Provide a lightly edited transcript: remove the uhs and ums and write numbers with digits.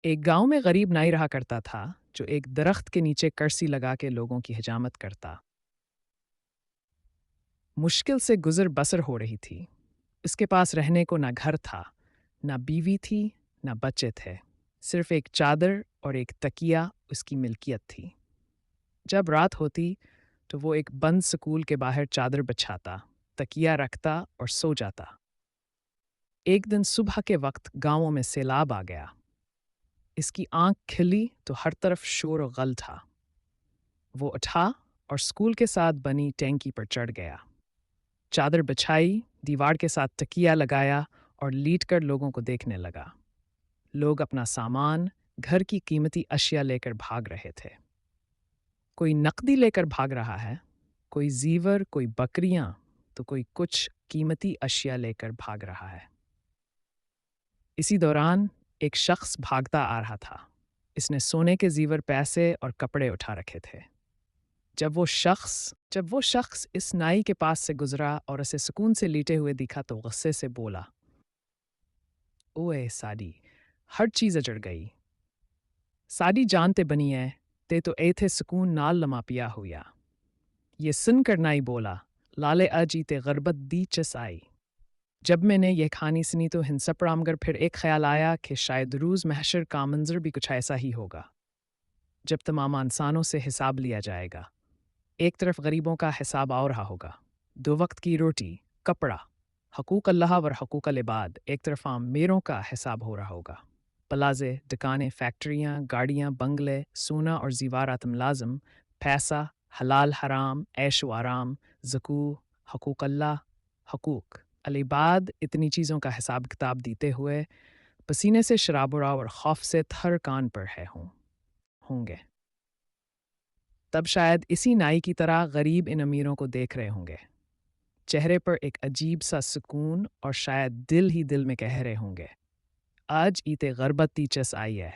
एक गांव में गरीब नाई रहा करता था जो एक दरख्त के नीचे कर्सी लगा के लोगों की हिजामत करता। मुश्किल से गुजर बसर हो रही थी। उसके पास रहने को ना घर था, ना बीवी थी, ना बच्चे थे। सिर्फ एक चादर और एक तकिया उसकी मिल्कियत थी। जब रात होती तो वो एक बंद स्कूल के बाहर चादर बिछाता, तकिया रखता और सो जाता। एक दिन सुबह के वक्त गांवों में सैलाब आ गया। इसकी आंख खिली तो हर तरफ शोर और गल था। वो उठा और स्कूल के साथ बनी टैंकी पर चढ़ गया। चादर बिछाई, दीवार के साथ तकिया लगाया और लीट कर लोगों को देखने लगा। लोग अपना सामान, घर की कीमती अशिया लेकर भाग रहे थे। कोई नकदी लेकर भाग रहा है, कोई जीवर, कोई बकरियां, तो कोई कुछ कीमती अशिया लेकर भाग रहा है। इसी दौरान एक शख्स भागता आ रहा था। इसने सोने के जीवर, पैसे और कपड़े उठा रखे थे। जब वो शख्स इस नाई के पास से गुजरा और उसे सुकून से लेटे हुए दिखा तो गुस्से से बोला, ओए साडी, हर चीज़ अजड़ गई। साडी जानते बनी है, ते तो ए थे सुकून नाल लमा पिया हुआ। ये सुनकर नाई बोला, लाले अजी ते गरबत दी चस आई। जब मैंने यह कहानी सुनी तो हिंसपरामगर फिर एक ख्याल आया कि शायद रोज़ महशर का मंजर भी कुछ ऐसा ही होगा, जब तमाम इंसानों से हिसाब लिया जाएगा। एक तरफ गरीबों का हिसाब आ रहा होगा, दो वक्त की रोटी, कपड़ा, हकूक़ अल्लाह व हकूक़ अल इबाद। एक तरफ आमिरों का हिसाब हो रहा होगा, प्लाज़े, दुकानें, फैक्ट्रियाँ, गाड़ियाँ, बंगले, सोना और ज़ीवारात मुलाज़म, पैसा, हलाल हराम, ऐश व आराम, ज़कू, हकूक़ अल्लाह, हकूक़ अल इबाद। इतनी चीज़ों का हिसाब किताब देते हुए पसीने से शराबुरा और खौफ से थर कान पर है होंगे। तब शायद इसी नाई की तरह गरीब इन अमीरों को देख रहे होंगे। चेहरे पर एक अजीब सा सुकून और शायद दिल ही दिल में कह रहे होंगे, आज ईते गरबत टीचस आई है।